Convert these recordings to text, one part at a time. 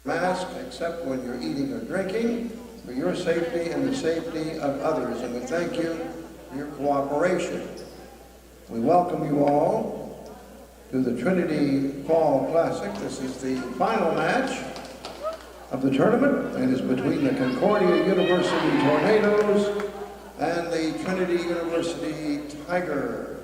mask except when you're eating or drinking for your safety and the safety of others. And we thank you for your cooperation. We welcome you all to the Trinity Fall Classic. This is the final match of the tournament and is between the Concordia University Tornadoes and the Trinity University Tigers.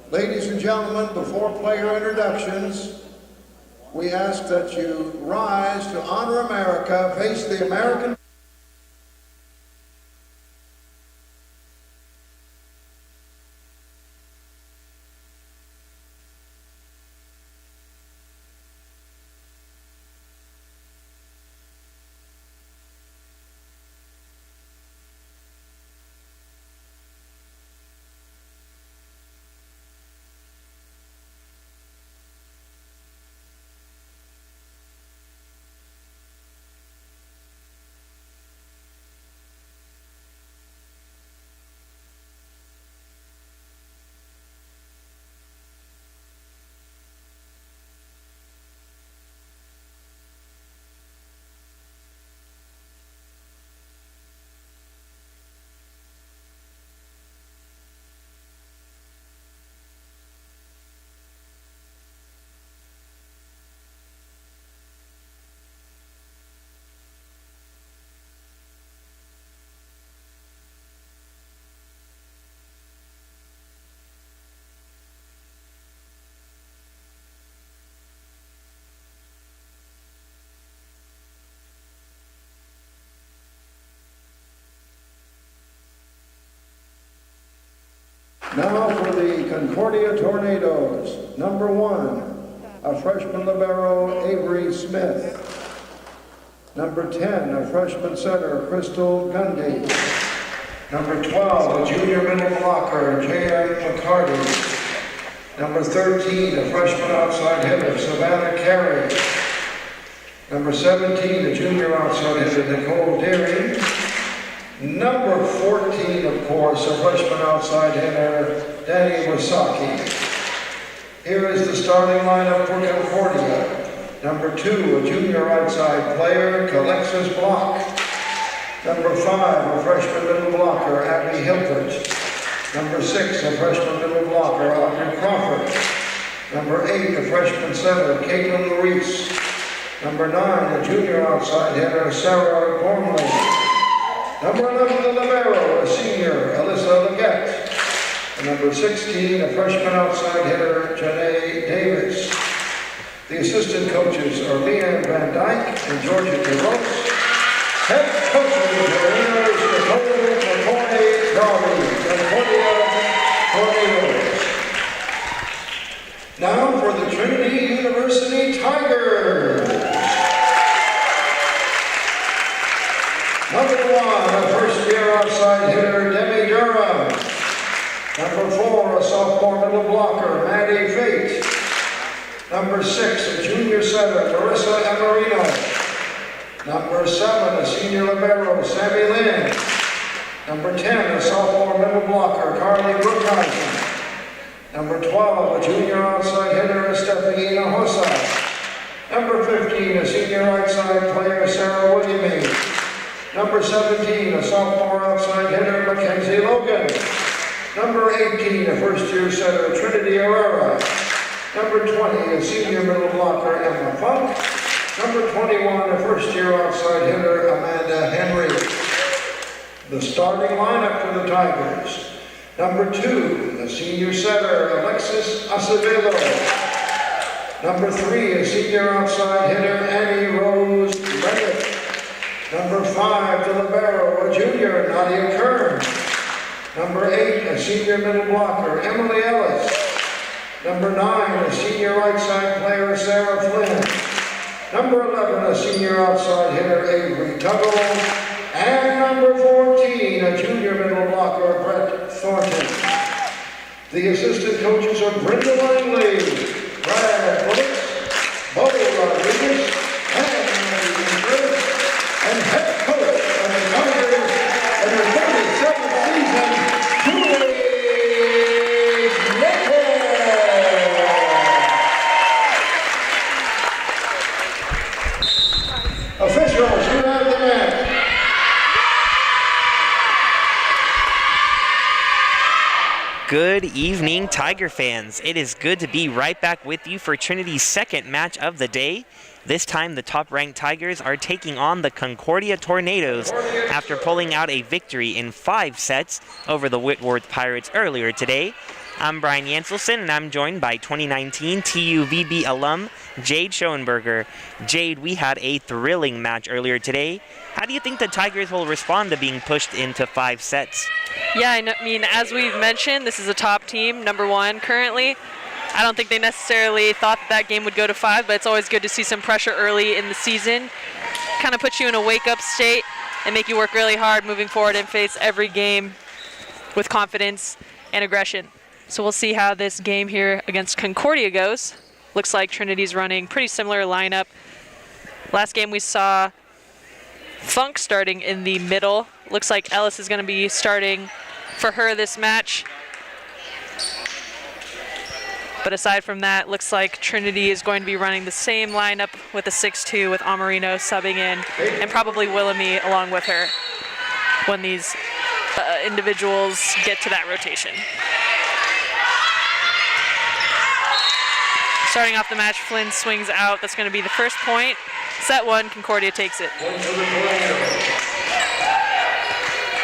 Ladies and gentlemen, before player introductions, we ask that you rise to honor America, face the American. Now for the Concordia Tornadoes. Number 1, a freshman libero, Avery Smith. Number 10, a freshman center, Crystal Gundy. Number 12, a junior middle blocker, J.M. McCarty. Number 13, a freshman outside hitter, Savannah Carey. Number 17, a junior outside hitter, Nicole Deering. Number 14, of course, a freshman outside hitter, Danny Wasaki. Here is the starting lineup for Concordia. Number 2, a junior outside player, Alexis Block. Number 5, a freshman middle blocker, Abby Hilbert. Number 6, a freshman middle blocker, Audrey Crawford. Number 8, a freshman center, Caitlin Reese. Number 9, a junior outside hitter, Sarah Gormley. Number 11, the libero, a senior, Alyssa Leggett. And number 16, a freshman outside hitter, Janae Davis. The assistant coaches are Leanne Van Dyke and Georgia DeRose. Head coach of the Tornadoes, Nicole McCorney Darby, Concordia Tornadoes. Now for the Trinity University Tigers. Number 1, a first-year outside hitter, Demi Durham. Number 4, a sophomore middle blocker, Maddie Fate. Number 6, a junior center, Marissa Amarino. Number 7, a senior libero, Sammy Lynn. Number 10, a sophomore middle blocker, Carly Brookhuizen. Number 12, a junior outside hitter, Stephanie Hossa. Number 15, a senior outside player, Sarah Williamy. Number 17, a sophomore outside hitter, Mackenzie Logan. Number 18, a first-year center, Trinity Herrera. Number 20, a senior middle blocker, Emma Funk. Number 21, a first-year outside hitter, Amanda Henry. The starting lineup for the Tigers. Number 2, a senior center, Alexis Acevedo. Number 3, a senior outside hitter, Annie Rose Leggett. Number 5, the libero, a junior, Nadia Kern. Number 8, a senior middle blocker, Emily Ellis. Number 9, a senior right side player, Sarah Flynn. Number 11, a senior outside hitter, Avery Tuggle. And number 14, a junior middle blocker, Brett Thornton. The assistant coaches are Brenda Langley, Brad Bullets, Bo Rodriguez, and head coach of the Tigers, Good evening, Tiger fans. It is good to be right back with you for Trinity's second match of the day. This time, the top-ranked Tigers are taking on the Concordia Tornadoes after pulling out a victory in 5 sets over the Whitworth Pirates earlier today. I'm Brian Yanselson, and I'm joined by 2019 TUVB alum Jade Schoenberger. Jade, we had a thrilling match earlier today. How do you think the Tigers will respond to being pushed into 5 sets? Yeah, I mean, as we've mentioned, this is a top team, #1 currently. I don't think they necessarily thought that game would go to 5, but it's always good to see some pressure early in the season. Kind of put you in a wake-up state and make you work really hard moving forward and face every game with confidence and aggression. So we'll see how this game here against Concordia goes. Looks like Trinity's running pretty similar lineup. Last game we saw Funk starting in the middle. Looks like Ellis is going to be starting for her this match. But aside from that, looks like Trinity is going to be running the same lineup with a 6-2 with Amarino subbing in, and probably Willemie along with her when these individuals get to that rotation. Starting off the match, Flynn swings out. That's going to be the first point. Set 1, Concordia takes it.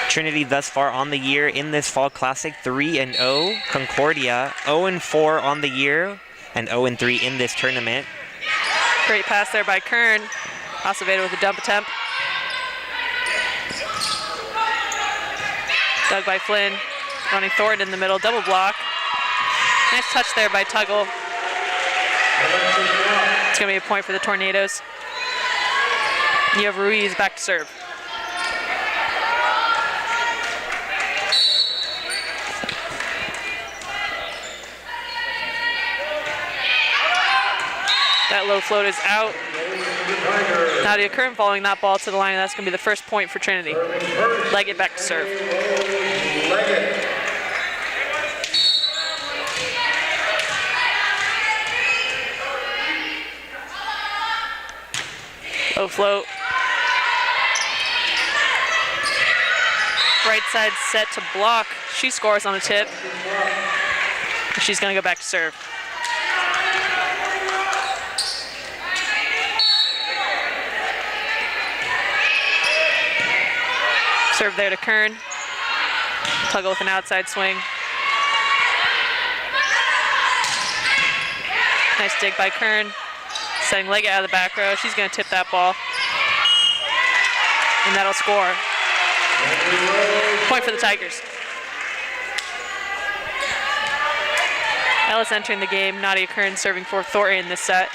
Trinity thus far on the year in this Fall Classic, 3-0. Concordia 0-4 on the year and 0-3 in this tournament. Great pass there by Kern. Acevedo with a dump attempt. Dug by Flynn. Running Thornton in the middle, double block. Nice touch there by Tuggle. It's going to be a point for the Tornadoes. You have Ruiz back to serve. That low float is out. Nadia Kern following that ball to the line. That's going to be the first point for Trinity. Leggett back to serve. Low float. Right side set to block. She scores on a tip. She's going to go back to serve. Serve there to Kern. Tuggle with an outside swing. Nice dig by Kern. Setting Leggett out of the back row. She's going to tip that ball. And that'll score. Point for the Tigers. Ellis entering the game. Nadia Kern serving for Thornton in this set.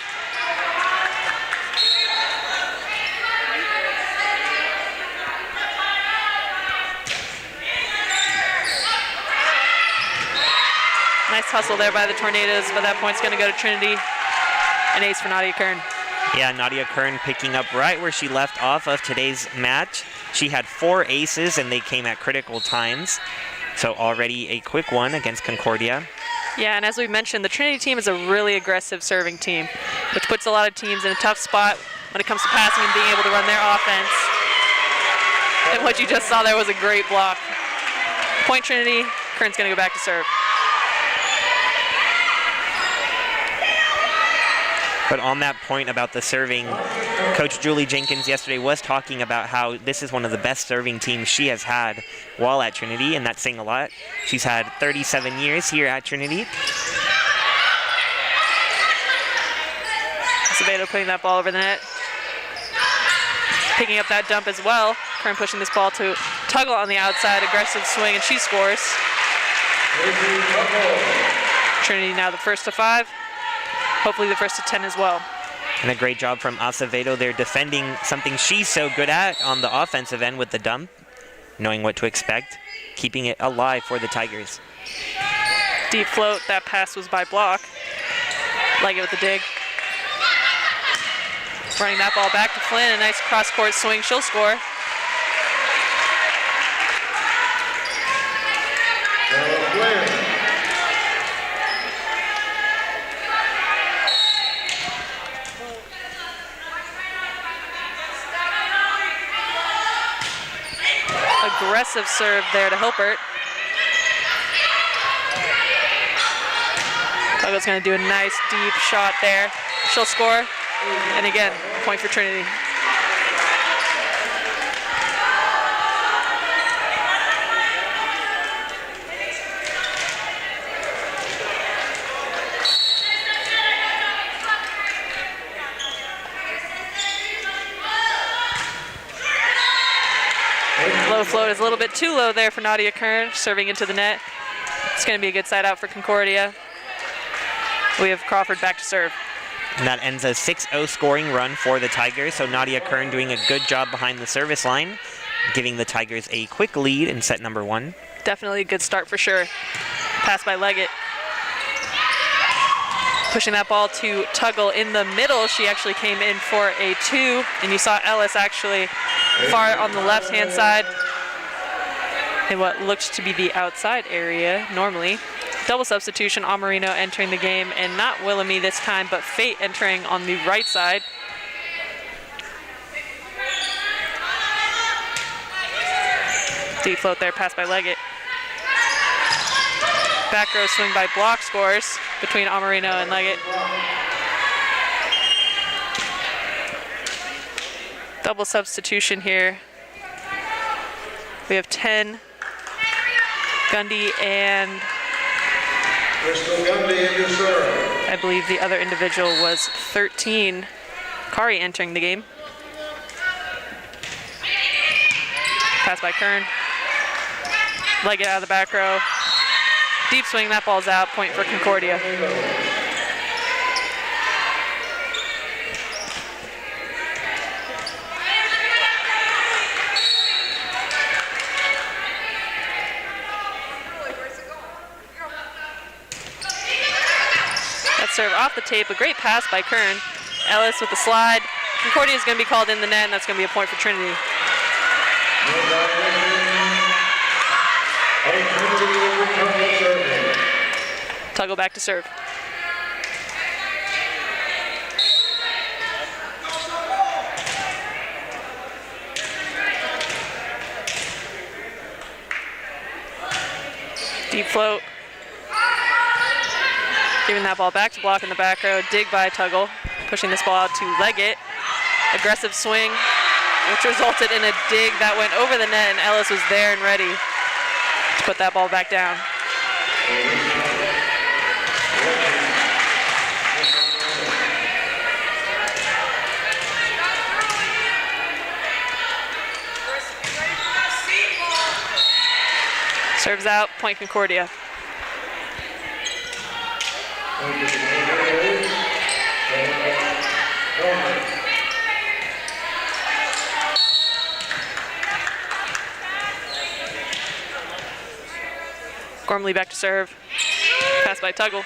Nice hustle there by the Tornadoes, but that point's going to go to Trinity. An ace for Nadia Kern. Yeah, Nadia Kern picking up right where she left off of today's match. She had 4 aces, and they came at critical times. So already a quick one against Concordia. Yeah, and as we mentioned, the Trinity team is a really aggressive serving team, which puts a lot of teams in a tough spot when it comes to passing and being able to run their offense. And what you just saw there was a great block. Point Trinity. Kern's going to go back to serve. But on that point about the serving, Coach Julie Jenkins yesterday was talking about how this is one of the best serving teams she has had while at Trinity, and that's saying a lot. She's had 37 years here at Trinity. Acevedo putting that ball over the net. Picking up that dump as well. Kern pushing this ball to Tuggle on the outside. Aggressive swing, and she scores. Trinity now the first to 5. Hopefully the first to 10 as well. And a great job from Acevedo there defending something she's so good at on the offensive end with the dump, knowing what to expect, keeping it alive for the Tigers. Deep float, that pass was by block. Leggett with the dig. Running that ball back to Flynn, a nice cross-court swing, she'll score. Aggressive serve there to Hilpert. Tuggle's going to do a nice deep shot there. She'll score. And again, point for Trinity. Low float is a little bit too low there for Nadia Kern, serving into the net. It's going to be a good side out for Concordia. We have Crawford back to serve. And that ends a 6-0 scoring run for the Tigers, so Nadia Kern doing a good job behind the service line, giving the Tigers a quick lead in set number 1. Definitely a good start for sure. Pass by Leggett. Pushing that ball to Tuggle in the middle. She actually came in for a 2, and you saw Ellis actually far on the left-hand side in what looked to be the outside area normally. Double substitution, Amarino entering the game, and not Willemie this time, but Fate entering on the right side. Deep float there, pass by Leggett. Back row swing by Block scores between Amarino and Leggett. Double substitution here. We have 10. Gundy and I believe the other individual was 13. Kari entering the game. Pass by Kern. Leggett out of the back row. Deep swing, that ball's out. Point for Concordia. That serve off the tape. A great pass by Kern. Ellis with the slide. Concordia is going to be called in the net, and that's going to be a point for Trinity. Tuggle back to serve. Deep float. Giving that ball back to Block in the back row. Dig by Tuggle. Pushing this ball out to Leggett. Aggressive swing, which resulted in a dig that went over the net, and Ellis was there and ready to put that ball back down. Serves out, point Concordia. Gormley back to serve. Pass by Tuggle.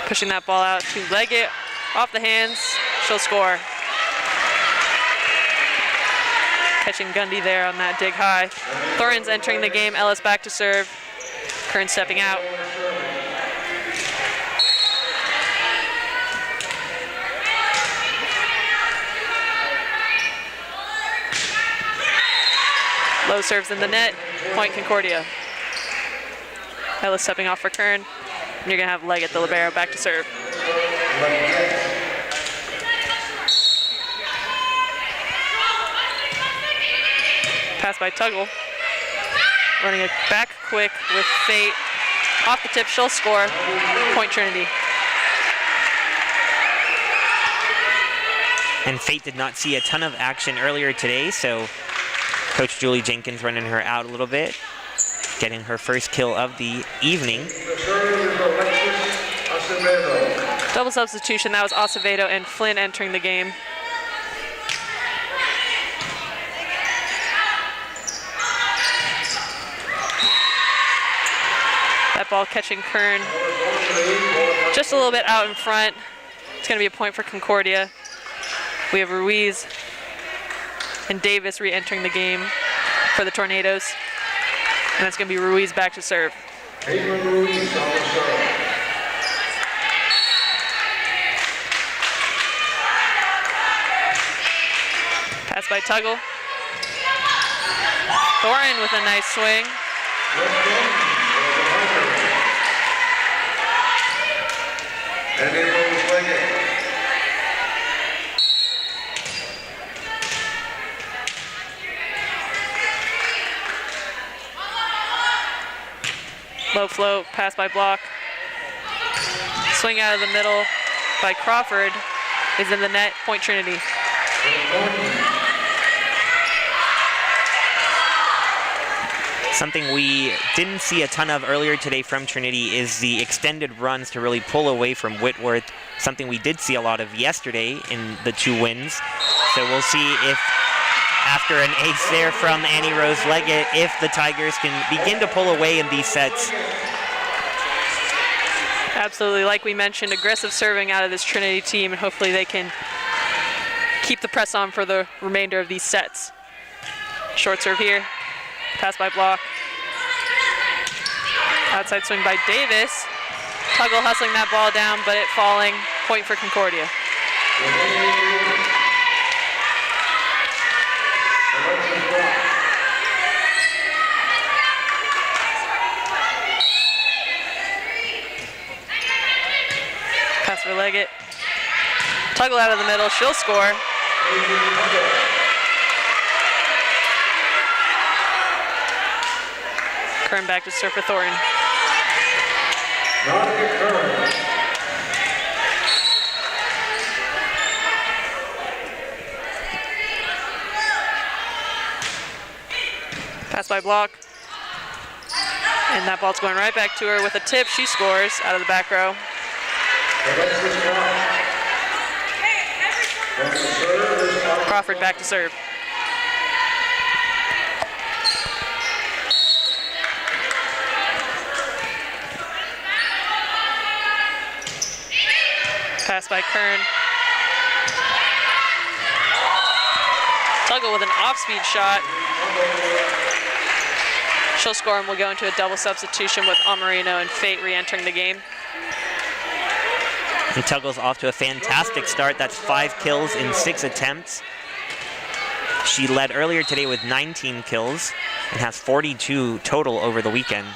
Pushing that ball out to Leggett. Off the hands. She'll score. Catching Gundy there on that dig high. Thorin's entering the game. Ellis back to serve. Kern stepping out. Low serves in the net. Point Concordia. Ellis stepping off for Kern. And you're going to have Leggett, the libero, back to serve. Pass by Tuggle. Running it back quick with Fate. Off the tip, she'll score. Point Trinity. And Fate did not see a ton of action earlier today, so Coach Julie Jenkins running her out a little bit, getting her first kill of the evening. Double substitution, that was Acevedo and Flynn entering the game. That ball catching Kern just a little bit out in front. It's going to be a point for Concordia. We have Ruiz and Davis re-entering the game for the Tornadoes. And that's going to be Ruiz back to serve. Pass by Tuggle. Thorin with a nice swing. And it goes Leggett. Low float, pass by Block. Swing out of the middle by Crawford is in the net, point Trinity. Something we didn't see a ton of earlier today from Trinity is the extended runs to really pull away from Whitworth, something we did see a lot of yesterday in the 2 wins. So we'll see if, after an ace there from Annie Rose Leggett, if the Tigers can begin to pull away in these sets. Absolutely, like we mentioned, aggressive serving out of this Trinity team, and hopefully they can keep the press on for the remainder of these sets. Short serve here, pass by Block. Outside swing by Davis. Tuggle hustling that ball down, but it falling. Point for Concordia. Pass for Leggett. Tuggle out of the middle, she'll score. Kern back to serve for Thornton. Pass by Block. And that ball's going right back to her with a tip. She scores out of the back row. Crawford back to serve. Pass by Kern. Tuggle with an off-speed shot. She'll score and we'll go into a double substitution with Amarino and Fate re-entering the game. And Tuggle's off to a fantastic start. That's 5 kills in 6 attempts. She led earlier today with 19 kills and has 42 total over the weekend.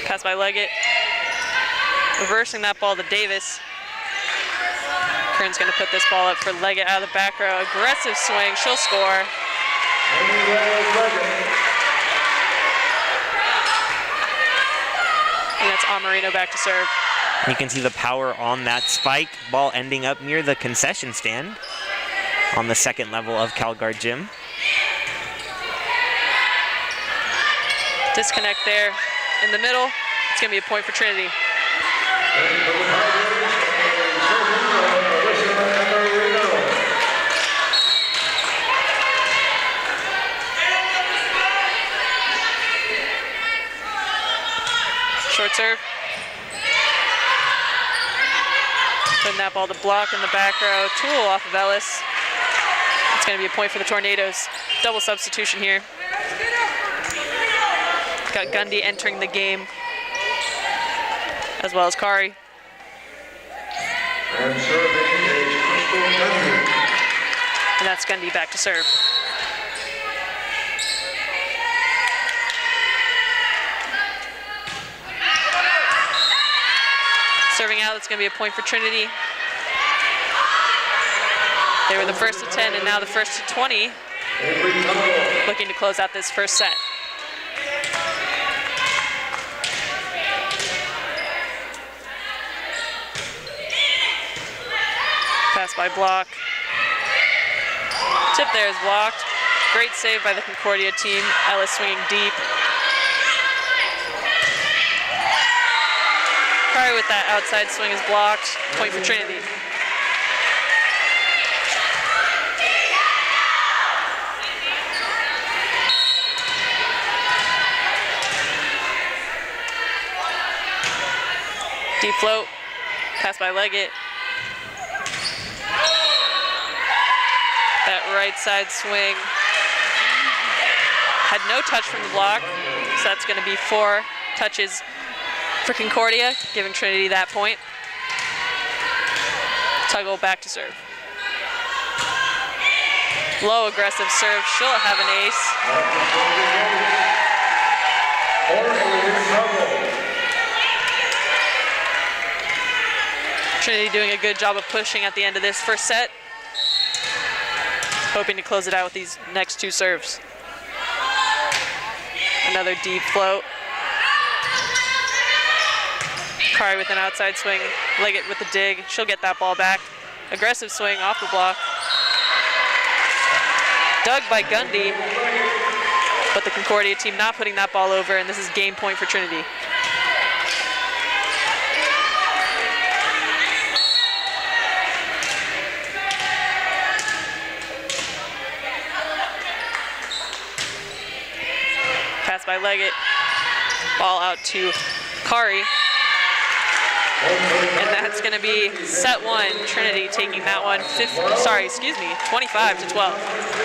Pass by Leggett. Reversing that ball to Davis. Kern's gonna put this ball up for Leggett out of the back row. Aggressive swing, she'll score. And that's Amarino back to serve. You can see the power on that spike. Ball ending up near the concession stand on the 2nd level of CalGuard Gym. Disconnect there in the middle. It's gonna be a point for Trinity. Short serve. Putting that ball to Block in the back row. Tool off of Ellis. It's going to be a point for the Tornadoes. Double substitution here. Got Gundy entering the game, as well as Kari. And serving is Crystal Gundy. And that's Gundy back to serve. Serving out, it's going to be a point for Trinity. They were the first to 10 and now the first to 20. Looking to close out this first set. Pass by Block. Tip there is blocked. Great save by the Concordia team. Ellis swinging deep. Kari with that outside swing is blocked. Point for Trinity. Deep float. Pass by Leggett. That right side swing had no touch from the block, so that's going to be 4 touches for Concordia, giving Trinity that point. Tuggle back to serve. Low aggressive serve, she'll have an ace. Trinity doing a good job of pushing at the end of this first set. Hoping to close it out with these next two serves. Another deep float. Kari with an outside swing. Leggett with the dig. She'll get that ball back. Aggressive swing off the block. Dug by Gundy. But the Concordia team not putting that ball over, and this is game point for Trinity. Pass by Leggett. Ball out to Kari. And that's going to be set one. Trinity taking that one 25-12.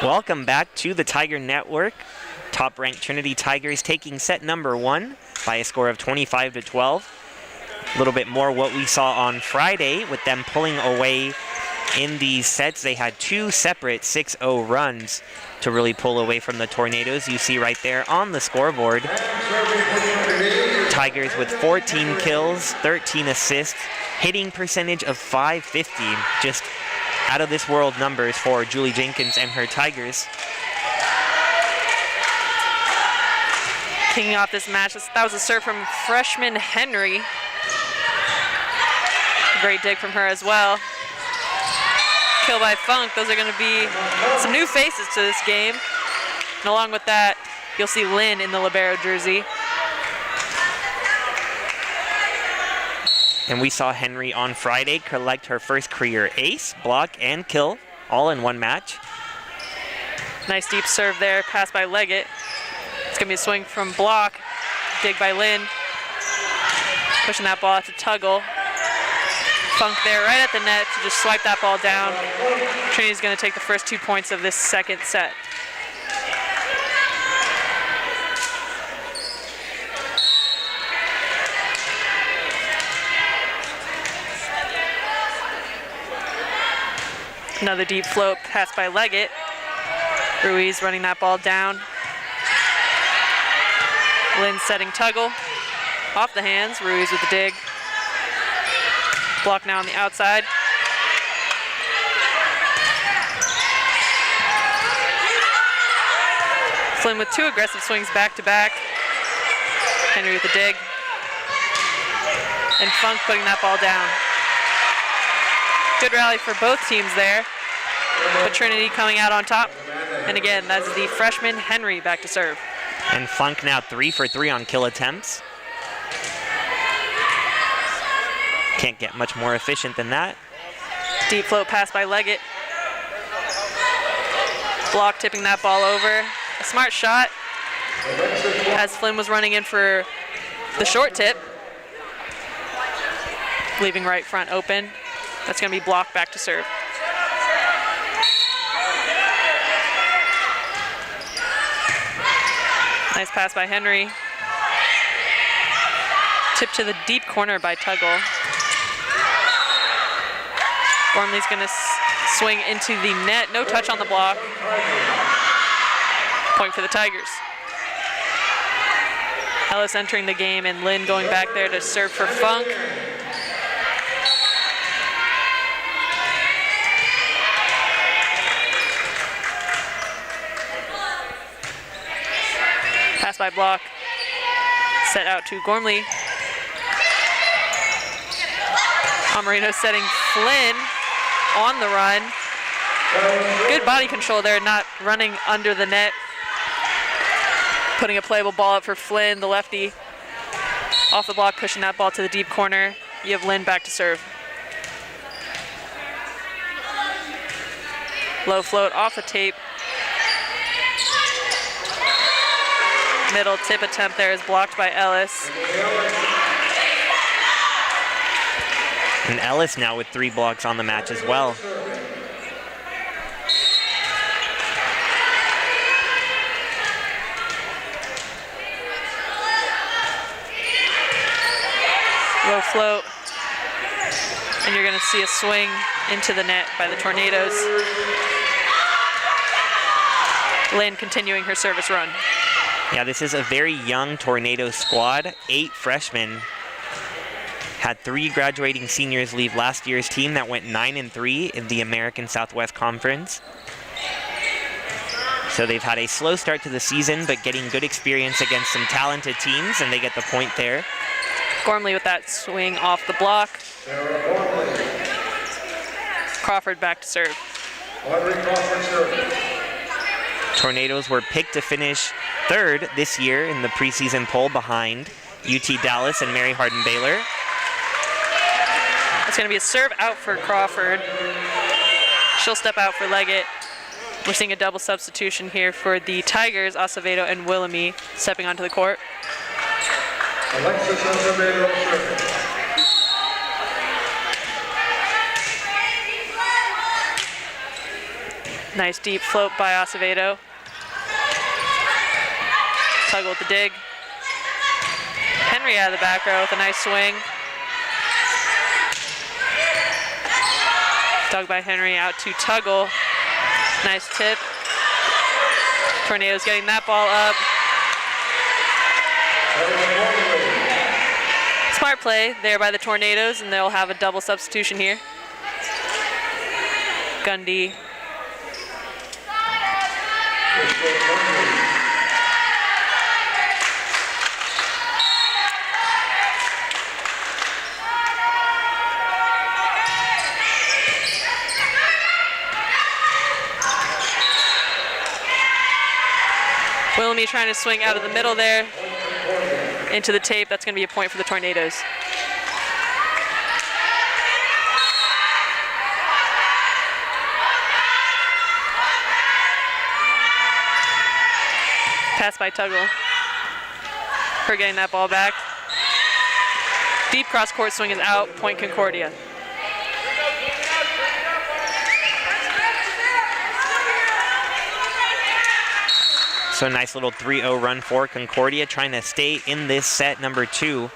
Welcome back to the Tiger Network. Top-ranked Trinity Tigers taking set number one by a score of 25-12. A little bit more what we saw on Friday with them pulling away in these sets. They had two separate 6-0 runs to really pull away from the Tornadoes. You see right there on the scoreboard. Tigers with 14 kills, 13 assists, hitting percentage of .550. Just out of this world numbers for Julie Jenkins and her Tigers. Kicking off this match, that was a serve from freshman Henry. Great dig from her as well. Kill by Funk. Those are going to be some new faces to this game. And along with that, you'll see Lynn in the libero jersey. And we saw Henry on Friday collect her first career ace, block, and kill, all in one match. Nice deep serve there, pass by Leggett. It's going to be a swing from block, dig by Lynn. Pushing that ball out to Tuggle. Funk there right at the net to just swipe that ball down. Trinity's going to take the first 2 points of this second set. Another deep float pass by Leggett. Ruiz running that ball down. Lynn setting Tuggle. Off the hands, Ruiz with the dig. Block now on the outside. Flynn with 2 aggressive swings back to back. Henry with the dig. And Funk putting that ball down. Good rally for both teams there. But Trinity coming out on top. And again, that's the freshman Henry back to serve. And Funk now 3 for 3 on kill attempts. Can't get much more efficient than that. Deep float pass by Leggett. Block tipping that ball over. A smart shot as Flynn was running in for the short tip. Leaving right front open. That's going to be blocked back to serve. Nice pass by Henry. Tip to the deep corner by Tuggle. Gormley's going to swing into the net. No touch on the block. Point for the Tigers. Ellis entering the game and Lynn going back there to serve for Funk. Pass by block. Set out to Gormley. Amarino setting Flynn on the run. Good body control there, not running under the net. Putting a playable ball up for Flynn, the lefty. Off the block, pushing that ball to the deep corner. You have Lynn back to serve. Low float off the tape. Middle tip attempt there is blocked by Ellis. And Ellis now with 3 blocks on the match as well. Low float. And you're going to see a swing into the net by the Tornadoes. Lynn continuing her service run. Yeah, this is a very young Tornado squad. 8 freshmen. Had 3 graduating seniors leave last year's team that went 9-3 in the American Southwest Conference. So they've had a slow start to the season, but getting good experience against some talented teams, and they get the point there. Gormley with that swing off the block. Crawford back to serve. Tornadoes were picked to finish 3rd this year in the preseason poll behind UT Dallas and Mary Hardin Baylor. It's going to be a serve out for Crawford. She'll step out for Leggett. We're seeing a double substitution here for the Tigers, Acevedo and Willamy stepping onto the court. Alexis Acevedo serving. Nice deep float by Acevedo. Tuggle with the dig. Henry out of the back row with a nice swing. Dug by Henry out to Tuggle. Nice tip. Tornadoes getting that ball up. Smart play there by the Tornadoes, and they'll have a double substitution here. Gundy. Wilhelmy trying to swing out of the middle there into the tape. That's going to be a point for the Tornadoes. Pass by Tuggle. Her getting that ball back. Deep cross-court swing is out. Point Concordia. So a nice little 3-0 run for Concordia, trying to stay in this set number 2.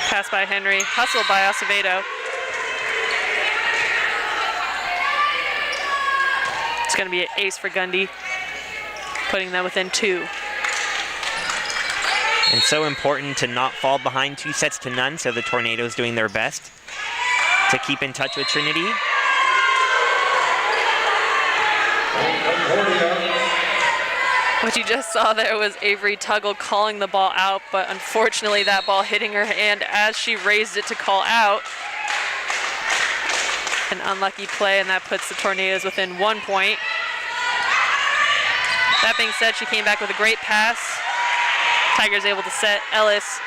Pass by Henry, hustled by Acevedo. It's going to be an ace for Gundy, putting them within 2. And so important to not fall behind 2-0, so the Tornadoes doing their best to keep in touch with Trinity. What you just saw there was Avery Tuggle calling the ball out, but unfortunately that ball hitting her hand as she raised it to call out. An unlucky play, and that puts the Tornadoes within 1 point. That being said, she came back with a great pass. Tigers able to set Ellis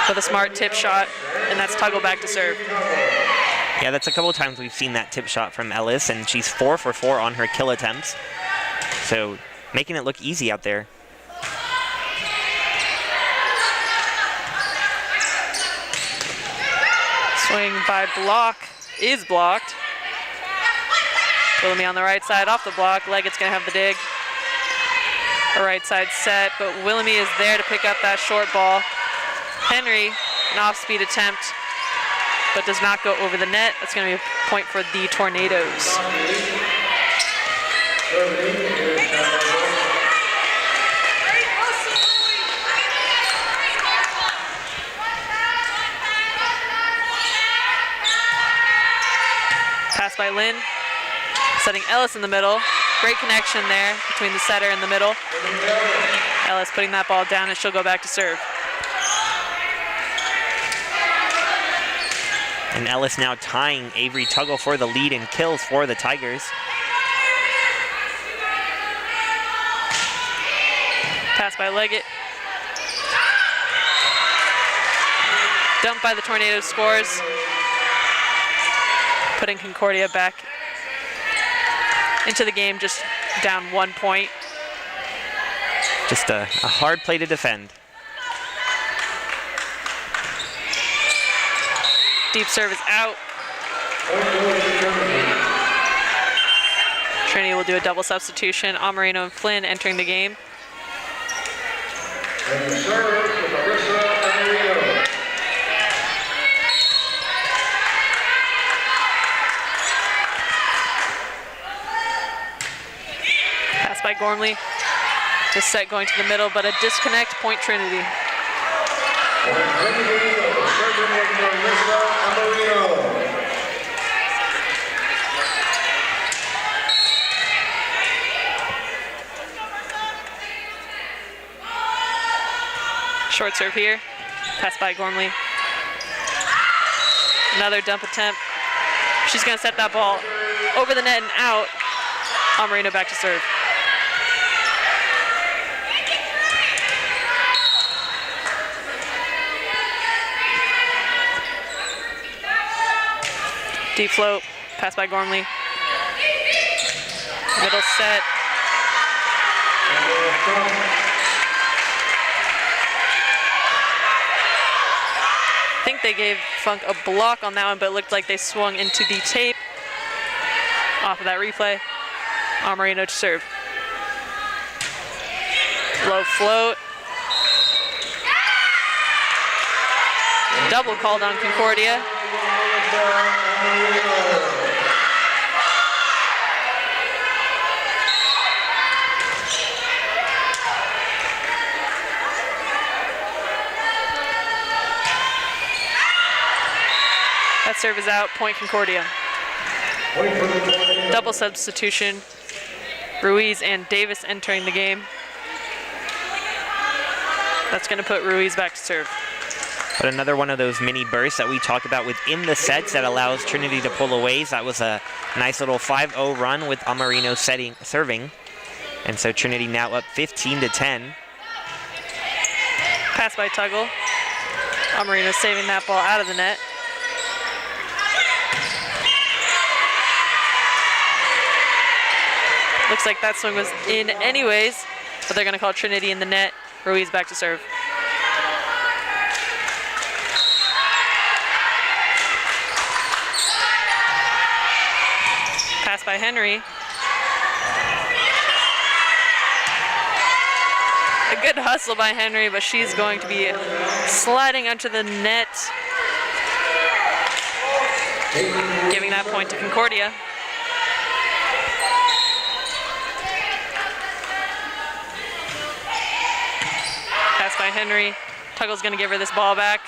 with a smart tip shot, and that's Tuggle back to serve. Yeah, that's a couple of times we've seen that tip shot from Ellis, and she's 4 for 4 on her kill attempts. So making it look easy out there. Swing by block is blocked. Wilhelmy on the right side off the block. Leggett's going to have the dig. A right side set, but Wilhelmy is there to pick up that short ball. Henry, an off-speed attempt, but does not go over the net. That's going to be a point for the Tornadoes. Pass by Lynn, setting Ellis in the middle. Great connection there between the setter and the middle. Ellis putting that ball down, and she'll go back to serve. And Ellis now tying Avery Tuggle for the lead in kills for the Tigers. Pass by Leggett. Dumped by the Tornadoes, scores. Putting Concordia back into the game, just down 1 point. Just a hard play to defend. Deep serve is out. Trinity will do a double substitution. Amarino and Flynn entering the game. And the serve to Marissa Amarino. Pass by Gormley. This set going to the middle, but a disconnect, point Trinity. Serving with Marissa Amarino. Short serve here. Pass by Gormley. Another dump attempt. She's going to set that ball over the net and out. Amarino back to serve. Deep float. Pass by Gormley. Middle set. I think they gave Funk a block on that one, but it looked like they swung into the tape off of that replay. Amarino to serve. Low float. Double called on Concordia. That serve is out, point Concordia. Double substitution. Ruiz and Davis entering the game. That's going to put Ruiz back to serve. But another one of those mini bursts that we talk about within the sets that allows Trinity to pull away. So that was a nice little 5-0 run with Amarino serving. And so Trinity now up 15-10. Pass by Tuggle. Amarino saving that ball out of the net. Looks like that swing was in anyways, but they're going to call Trinity in the net. Ruiz back to serve. Pass by Henry. A good hustle by Henry, but she's going to be sliding onto the net. Giving that point to Concordia. Pass by Henry. Tuggle's going to give her this ball back.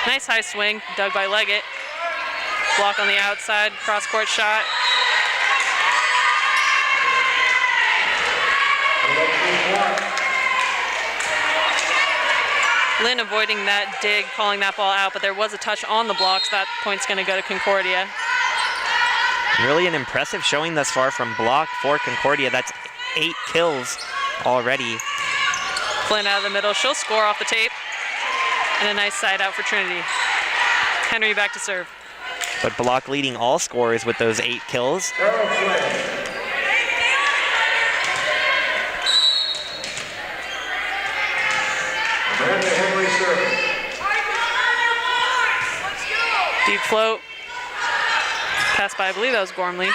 Nice high swing, dug by Leggett. Block on the outside, cross-court shot. Lynn avoiding that dig, calling that ball out, but there was a touch on the blocks. That point's going to go to Concordia. Really an impressive showing thus far from block for Concordia. That's 8 kills already. Flynn out of the middle. She'll score off the tape. And a nice side out for Trinity. Henry back to serve. But block leading all scorers with those 8 kills. Deep float. Pass by, I believe that was Gormley.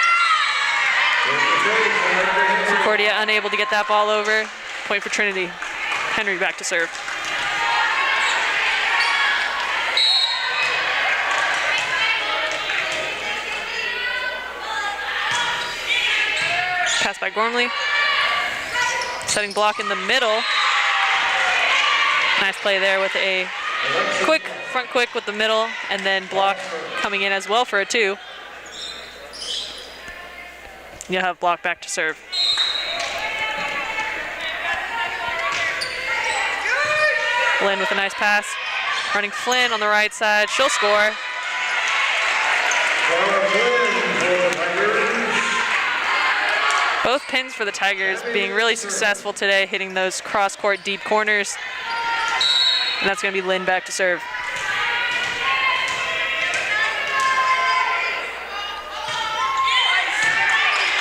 Concordia unable to get that ball over. Point for Trinity. Henry back to serve. Pass by Gormley. Setting block in the middle. Nice play there with a quick, front quick with the middle, and then block coming in as well for a 2. You'll have block back to serve. Lynn with a nice pass. Running Flynn on the right side. She'll score. Both pins for the Tigers being really successful today, hitting those cross-court deep corners. And that's going to be Lynn back to serve.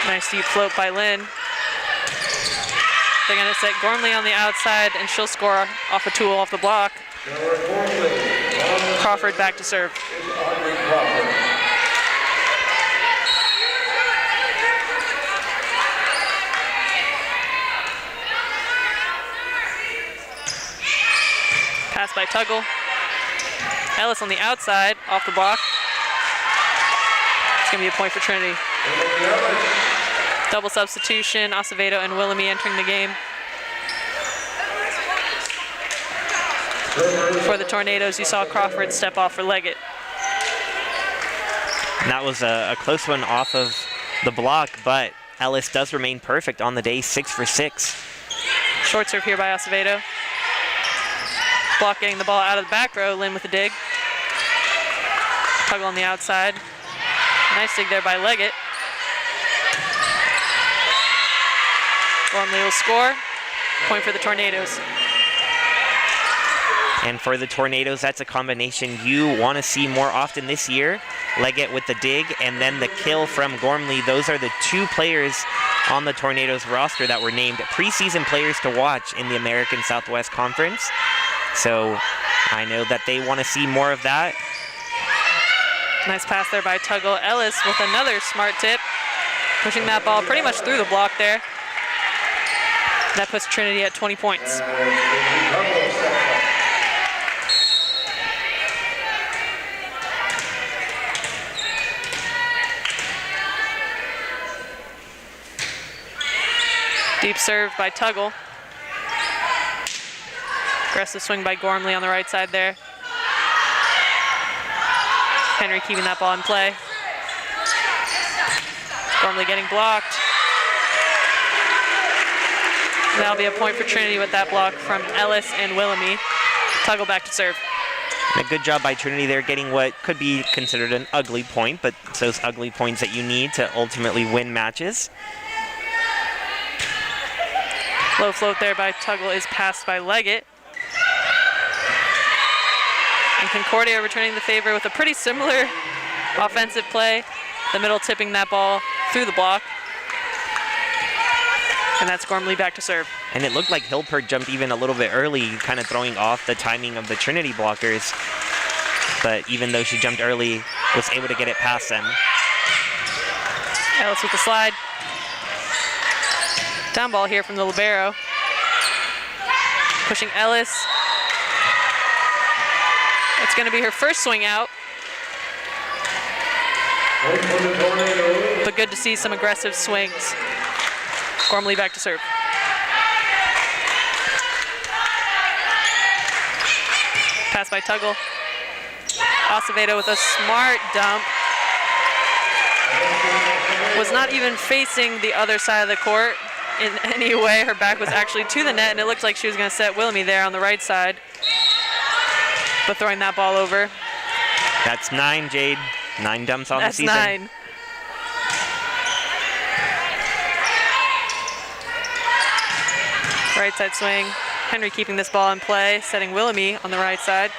Nice deep float by Lynn. They're going to set Gormley on the outside, and she'll score off a tool off the block. Crawford back to serve. Pass by Tuggle. Ellis on the outside, off the block. It's going to be a point for Trinity. Double substitution, Acevedo and Willoughby entering the game. For the Tornadoes, you saw Crawford step off for Leggett. And that was a close one off of the block, but Ellis does remain perfect on the day, 6 for 6. Short serve here by Acevedo. Block getting the ball out of the back row, Lynn with a dig. Tuggle on the outside. Nice dig there by Leggett. Gormley will score. Point for the Tornadoes. And for the Tornadoes, that's a combination you want to see more often this year. Leggett with the dig and then the kill from Gormley. Those are the 2 players on the Tornadoes roster that were named preseason players to watch in the American Southwest Conference. So I know that they want to see more of that. Nice pass there by Tuggle. Ellis with another smart tip. Pushing that ball pretty much through the block there. That puts Trinity at 20 points. Deep serve by Tuggle. Aggressive swing by Gormley on the right side there. Henry keeping that ball in play. Gormley getting blocked. That'll be a point for Trinity with that block from Ellis and Willoughby. Tuggle back to serve. And a good job by Trinity there, getting what could be considered an ugly point, but it's those ugly points that you need to ultimately win matches. Low float there by Tuggle is passed by Leggett. And Concordia returning the favor with a pretty similar offensive play. The middle tipping that ball through the block. And that's Gormley back to serve. And it looked like Hilpert jumped even a little bit early, kind of throwing off the timing of the Trinity blockers. But even though she jumped early, was able to get it past them. Ellis with the slide. Down ball here from the libero. Pushing Ellis. It's going to be her first swing out. But good to see some aggressive swings. Gormley back to serve. Pass by Tuggle. Acevedo with a smart dump. Was not even facing the other side of the court in any way. Her back was actually to the net, and it looked like she was going to set Wilhelmy there on the right side. But throwing that ball over. That's 9, Jade. 9 dumps on the season. That's 9. Right side swing. Henry keeping this ball in play, setting Wilhelmy on the right side.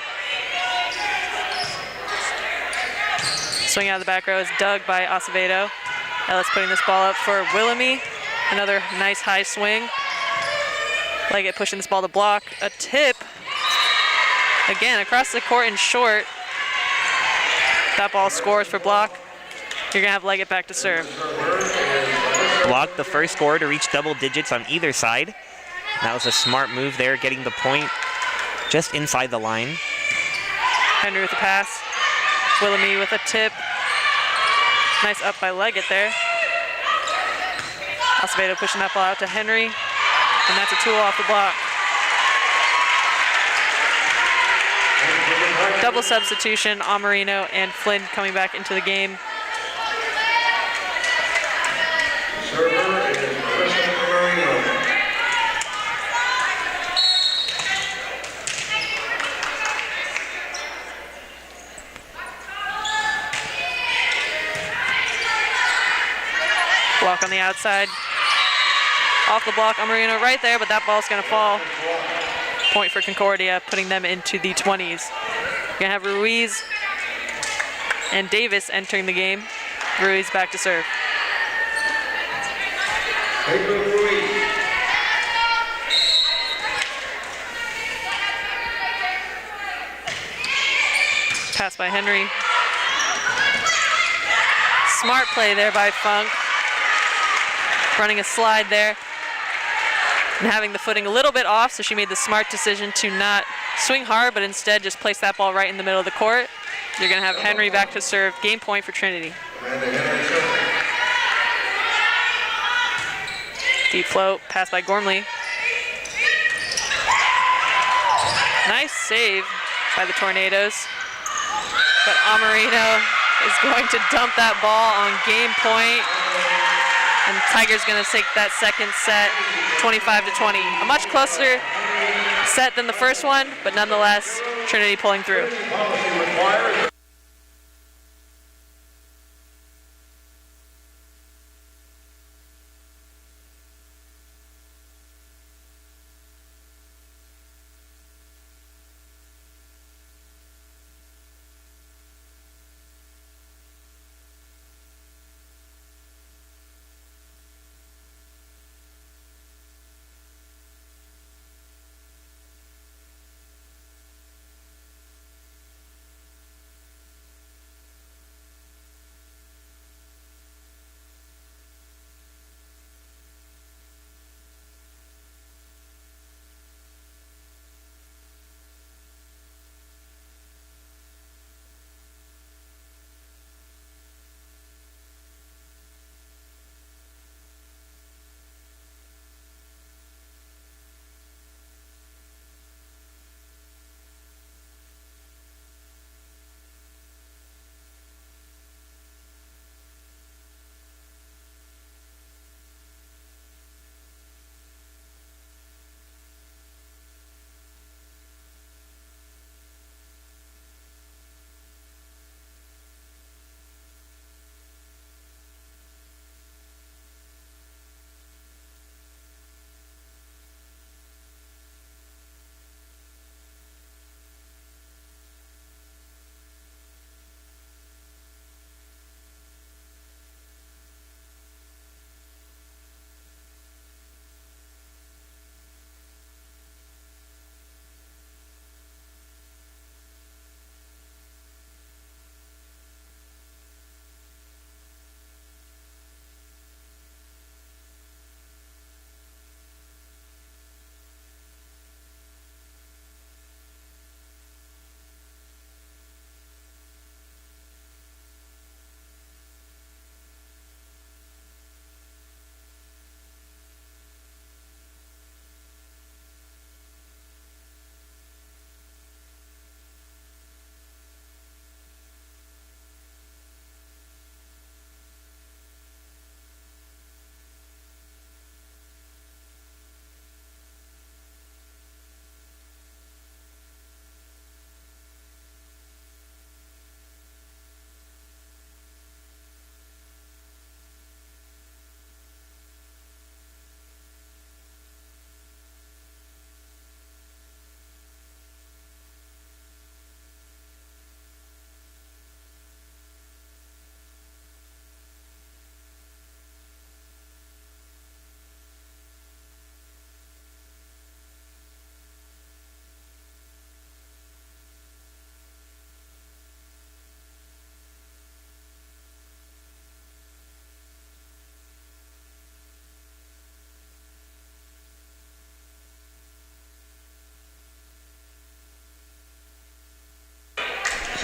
Swing out of the back row is dug by Acevedo. Ellis putting this ball up for Wilhelmy. Another nice high swing. Leggett pushing this ball to block. A tip. Again, across the court and short. That ball scores for block. You're going to have Leggett back to serve. Blocked the first score to reach double digits on either side. That was a smart move there, getting the point just inside the line. Henry with the pass. Wilhelmy with a tip. Nice up by Leggett there. Acevedo pushing that ball out to Henry. And that's a tool off the block. Double substitution, Amarino and Flynn coming back into the game. Server is Amarino. Block on the outside. Off the block, Amarino right there, but that ball's going to fall. Point for Concordia, putting them into the 20s. You're going to have Ruiz and Davis entering the game. Ruiz back to serve. Pass by Henry. Smart play there by Funk. Running a slide there. And having the footing a little bit off, so she made the smart decision to not swing hard, but instead just place that ball right in the middle of the court. You're going to have Henry back to serve. Game point for Trinity. Deep float, pass by Gormley. Nice save by the Tornadoes. But Amarino is going to dump that ball on game point. And Tigers going to take that second set 25-20. A much closer set than the first one, but nonetheless, Trinity pulling through.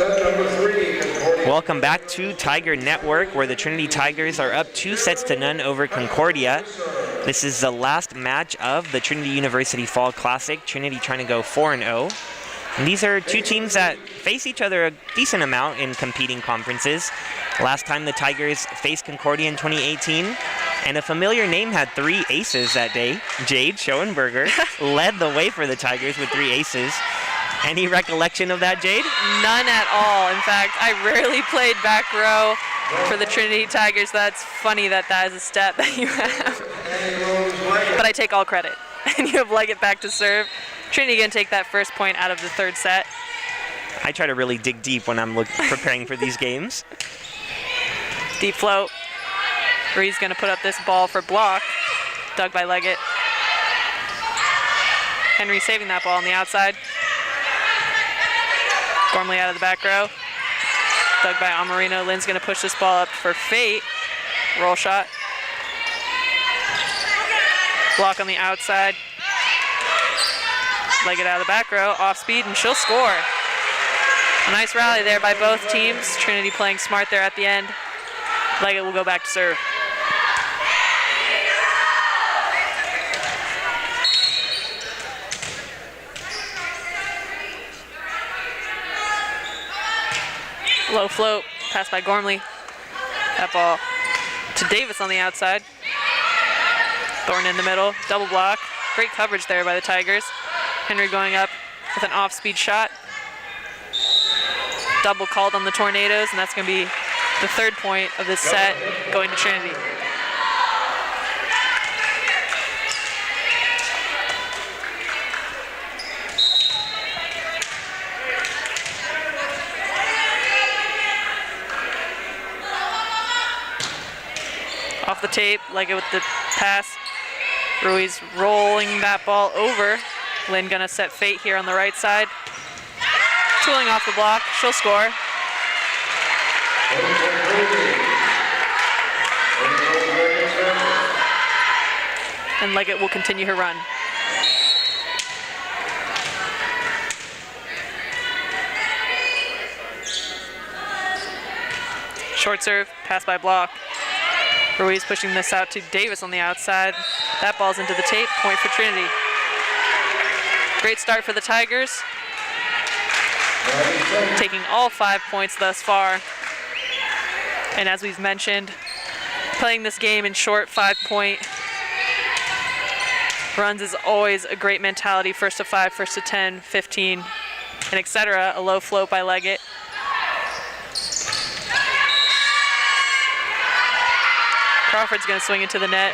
Set number 3, Concordia. Welcome back to Tiger Network, where the Trinity Tigers are up 2-0 over Concordia. This is the last match of the Trinity University Fall Classic. Trinity trying to go 4-0. And these are two teams that face each other a decent amount in competing conferences. Last time the Tigers faced Concordia in 2018, and a familiar name had 3 aces that day. Jade Schoenberger led the way for the Tigers with 3 aces. Any recollection of that, Jade? None at all. In fact, I rarely played back row for the Trinity Tigers. That's funny that is a stat that you have. But I take all credit. And you have Leggett back to serve. Trinity going to take that first point out of the third set. I try to really dig deep when I'm preparing for these games. Deep float. Ruiz going to put up this ball for block. Dug by Leggett. Henry saving that ball on the outside. Gormley out of the back row. Dug by Amarino. Lynn's going to push this ball up for Fate. Roll shot. Block on the outside. Leggett out of the back row. Off speed, and she'll score. A nice rally there by both teams. Trinity playing smart there at the end. Leggett will go back to serve. Low float, pass by Gormley. That ball to Davis on the outside. Thorne in the middle, double block. Great coverage there by the Tigers. Henry going up with an off-speed shot. Double called on the Tornadoes, and that's going to be the third point of this set going to Trinity. Off the tape, Leggett with the pass. Ruiz rolling that ball over. Lynn gonna set Fate here on the right side. Tooling off the block, she'll score. And Leggett will continue her run. Short serve, pass by block. Ruiz pushing this out to Davis on the outside. That ball's into the tape, point for Trinity. Great start for the Tigers. Taking all 5 points thus far. And as we've mentioned, playing this game in short 5-point runs is always a great mentality. First to 5, first to 10, 15, and etc. A low float by Leggett. Crawford's going to swing into the net.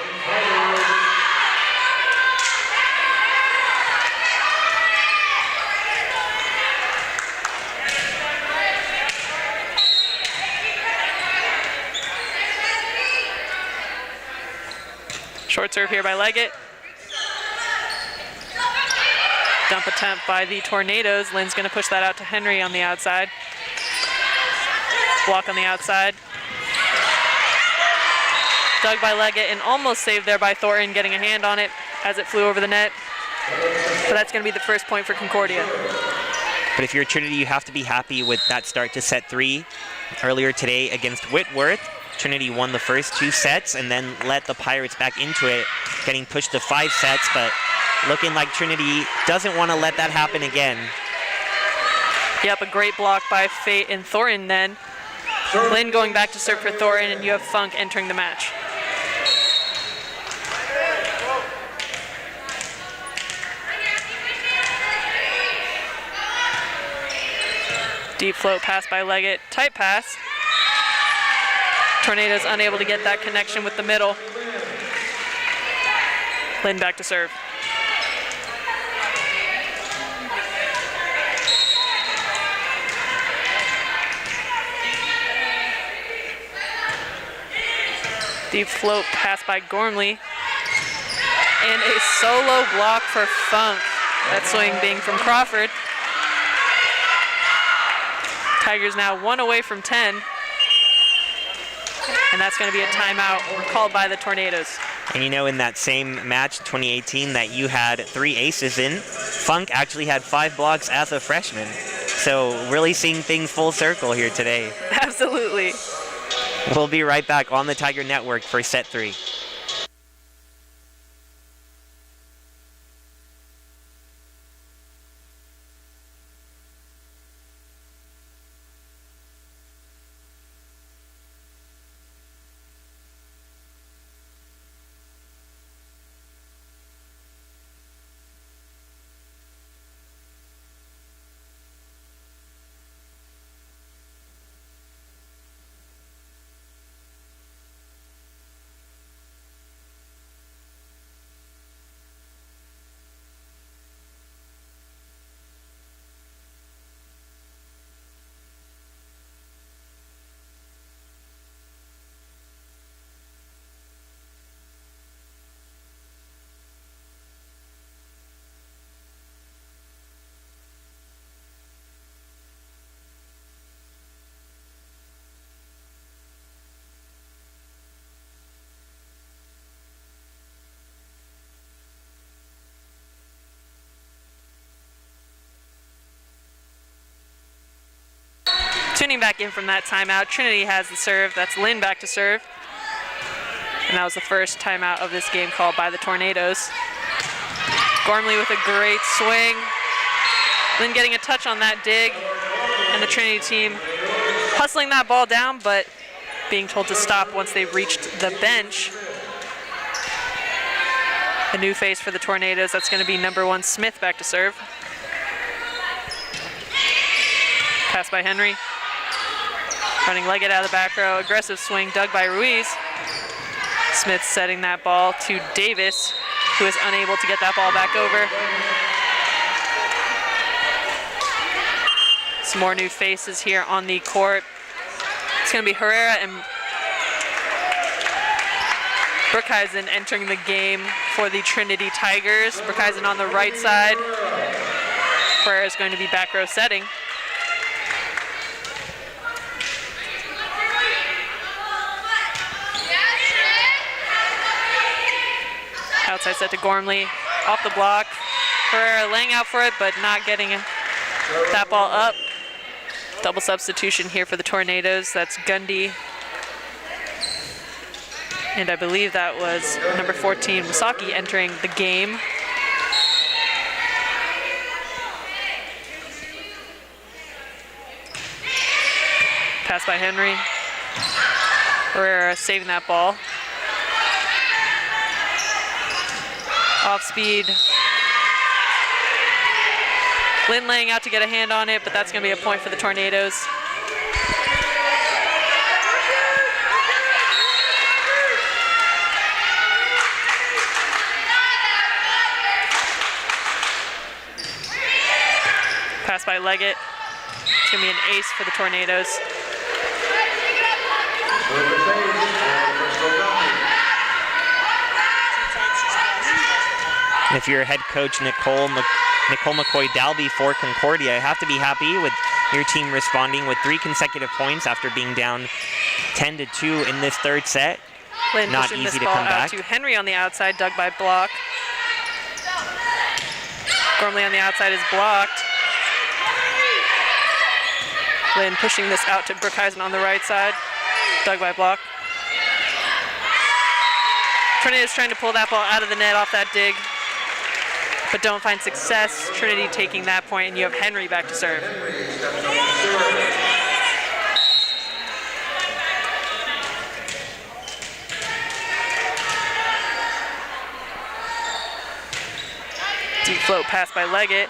Short serve here by Leggett. Dump attempt by the Tornadoes. Lynn's going to push that out to Henry on the outside. Block on the outside. Dug by Leggett and almost saved there by Thornton, getting a hand on it as it flew over the net. So that's going to be the first point for Concordia. But if you're Trinity, you have to be happy with that start to set 3. Earlier today against Whitworth, Trinity won the first 2 sets and then let the Pirates back into it, getting pushed to 5 sets, but looking like Trinity doesn't want to let that happen again. Yep, a great block by Fate and Thornton then. Lynn going back to serve for Thornton, and you have Funk entering the match. Deep float pass by Leggett, tight pass. Tornadoes unable to get that connection with the middle. Lynn back to serve. Deep float pass by Gormley. And a solo block for Funk. That swing being from Crawford. Tigers now 1 away from 10. And that's going to be a timeout called by the Tornadoes. And you know, in that same match, 2018, that you had 3 aces in, Funk actually had 5 blocks as a freshman. So really seeing things full circle here today. Absolutely. We'll be right back on the Tiger Network for set 3. Tuning back in from that timeout, Trinity has the serve. That's Lynn back to serve. And that was the first timeout of this game called by the Tornadoes. Gormley with a great swing. Lynn getting a touch on that dig. And the Trinity team hustling that ball down, but being told to stop once they reached the bench. A new face for the Tornadoes. That's going to be number 1, Smith, back to serve. Pass by Henry. Running Leggett out of the back row. Aggressive swing dug by Ruiz. Smith setting that ball to Davis, who is unable to get that ball back over. Some more new faces here on the court. It's going to be Herrera and Brookhuizen entering the game for the Trinity Tigers. Brookhuizen on the right side. Herrera is going to be back row setting. Outside set to Gormley, off the block. Herrera laying out for it, but not getting that ball up. Double substitution here for the Tornadoes. That's Gundy. And I believe that was number 14, Wasaki, entering the game. Pass by Henry. Herrera saving that ball. Off speed. Lynn laying out to get a hand on it, but that's going to be a point for the Tornadoes. Pass by Leggett. It's going to be an ace for the Tornadoes. If you're head coach Nicole McCoy-Dalby for Concordia, you have to be happy with your team responding with 3 consecutive points after being down 10-2 in this third set. Lynn Not pushing easy this to ball come out back. to Henry on the outside, dug by block. Gormley on the outside is blocked. Lynn pushing this out to Brookhuizen on the right side, dug by block. Trinity is trying to pull that ball out of the net off that dig, but don't find success. Trinity taking that point, and you have Henry back to serve. Deep float pass by Leggett.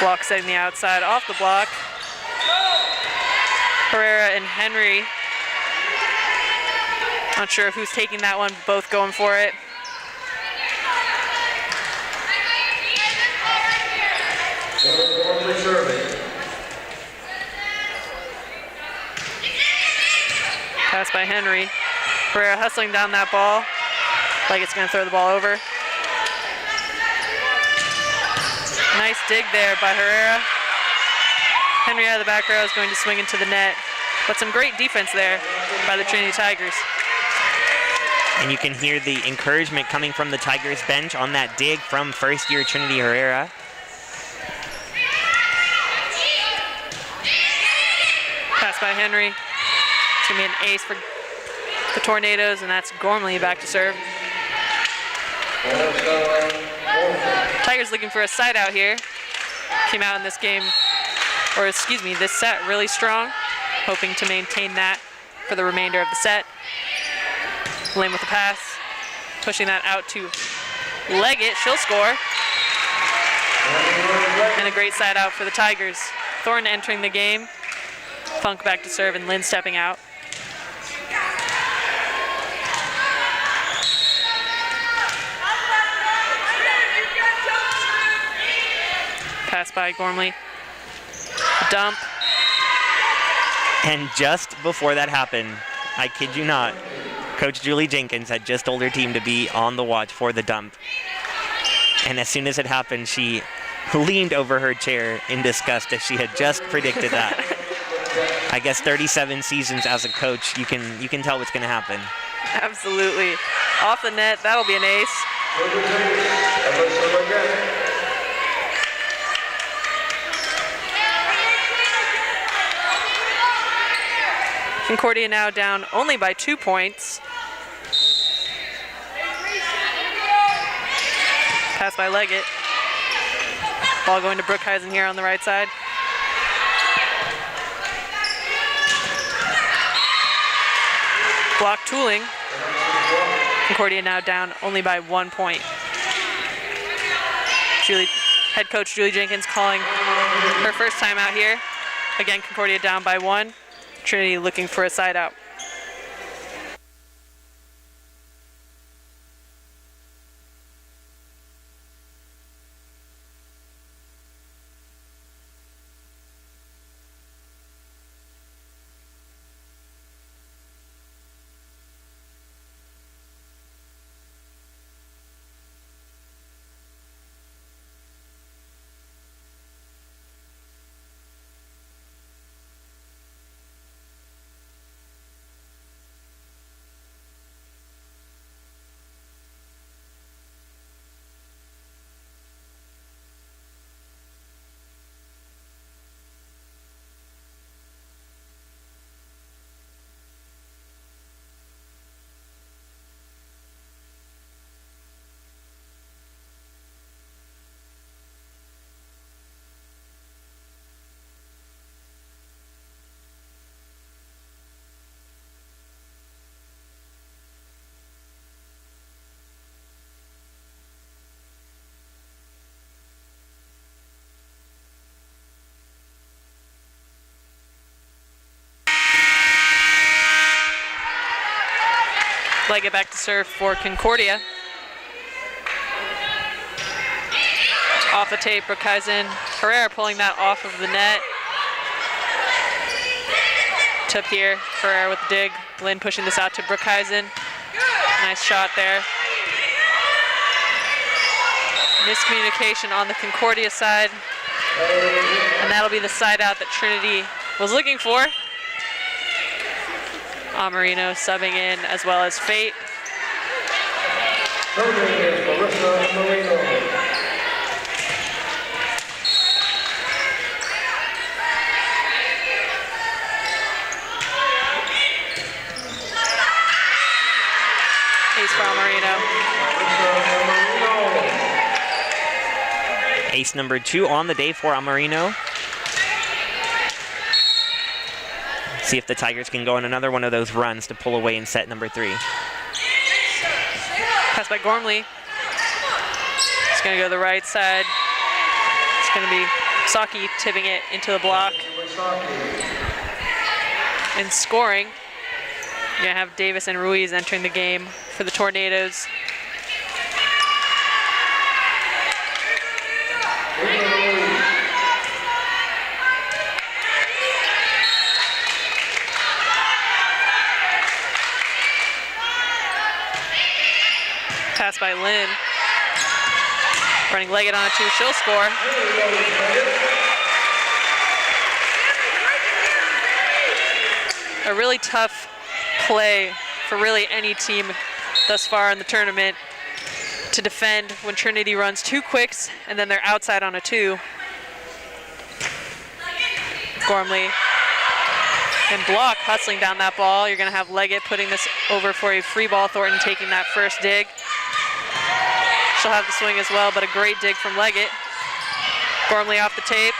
Block setting the outside off the block. Herrera and Henry. Not sure who's taking that one, both going for it. Pass by Henry. Herrera hustling down that ball. Leggett's going to throw the ball over. Nice dig there by Herrera. Henry out of the back row is going to swing into the net. But some great defense there by the Trinity Tigers. And you can hear the encouragement coming from the Tigers bench on that dig from first-year Trinity Herrera. by Henry. It's going to be an ace for the Tornadoes, and that's Gormley back to serve. Tigers looking for a side out here. Came out in this game, or excuse me, this set really strong. Hoping to maintain that for the remainder of the set. Lynn with the pass. Pushing that out to Leggett. She'll score. And a great side out for the Tigers. Thornton entering the game. Funk back to serve and Lynn stepping out. Pass by Gormley. Dump. And just before that happened, I kid you not, Coach Julie Jenkins had just told her team to be on the watch for the dump. And as soon as it happened, she leaned over her chair in disgust as she had just predicted that. I guess 37 seasons as a coach, you can tell what's going to happen. Absolutely. Off the net, that'll be an ace. Concordia now down only by 2 points. Pass by Leggett. Ball going to Brookhuizen here on the right side. Block Tooling. Concordia now down only by 1 point. Head coach Julie Jenkins calling her first time out here. Again, Concordia down by 1. Trinity looking for a side out. Leggett back to serve for Concordia. Off the tape, Brookhuizen. Herrera pulling that off of the net. Tip here, Herrera with the dig. Lynn pushing this out to Brookhuizen. Nice shot there. Miscommunication on the Concordia side. And that'll be the side out that Trinity was looking for. Amarino subbing in, as well as Fate. Ace for Amarino. Ace number 2 on the day for Amarino. See if the Tigers can go on another one of those runs to pull away in set number 3. Pass by Gormley. It's going to go to the right side. It's going to be Saki tipping it into the block. And scoring. You're going to have Davis and Ruiz entering the game for the Tornadoes. Pass by Lynn. Running Leggett on a 2, she'll score. A really tough play for really any team thus far in the tournament to defend when Trinity runs 2 quicks and then they're outside on a 2. Gormley And Block hustling down that ball. You're going to have Leggett putting this over for a free ball. Thornton taking that first dig. She'll have the swing as well, but a great dig from Leggett. Gormley off the tape.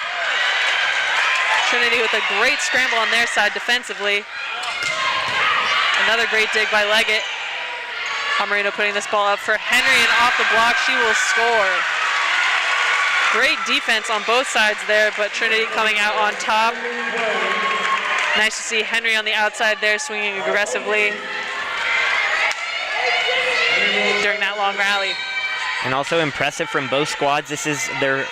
Trinity with a great scramble on their side defensively. Another great dig by Leggett. Amarino putting this ball up for Henry, and off the block, she will score. Great defense on both sides there, but Trinity coming out on top. Nice to see Henry on the outside there swinging aggressively during that long rally. And also impressive from both squads. This is their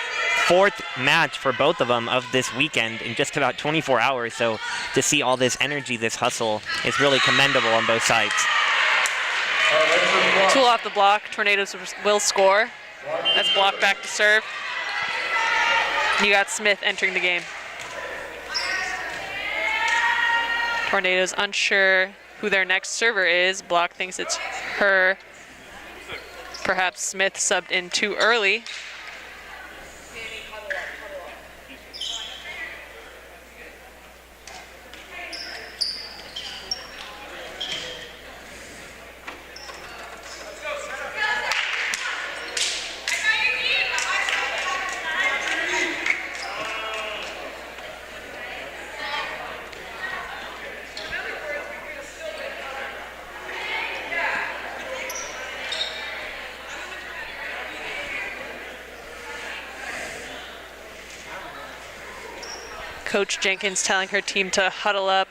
fourth match for both of them of this weekend in just about 24 hours. So to see all this energy, this hustle, is really commendable on both sides. Tool off the block. Tornadoes will score. That's Block back to serve. You got Smith entering the game. Tornadoes unsure who their next server is. Block thinks it's her. Perhaps Smith subbed in too early. Coach Jenkins telling her team to huddle up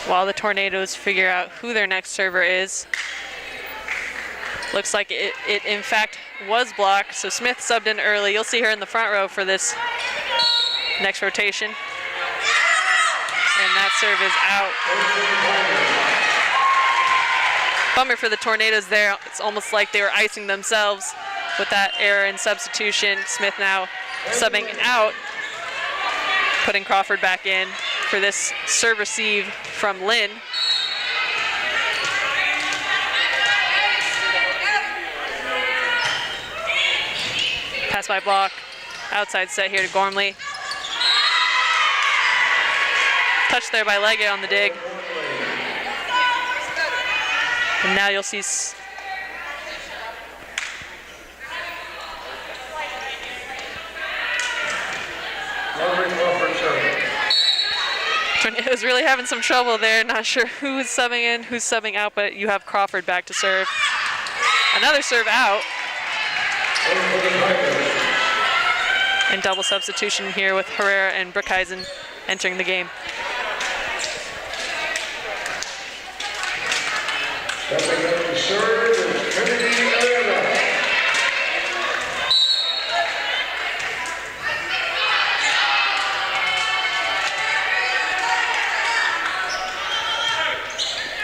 while the Tornadoes figure out who their next server is. Looks like it in fact was Block, so Smith subbed in early. You'll see her in the front row for this next rotation. And that serve is out. Bummer for the Tornadoes there. It's almost like they were icing themselves with that error in substitution. Smith now subbing out, putting Crawford back in for this serve receive from Lynn. Pass by Block, outside set here to Gormley. Touch there by Leggett on the dig. And now you'll see Tornadoes really having some trouble there. Not sure who's subbing in, who's subbing out, but you have Crawford back to serve. Another serve out. And double substitution here with Herrera and Brookhuizen entering the game.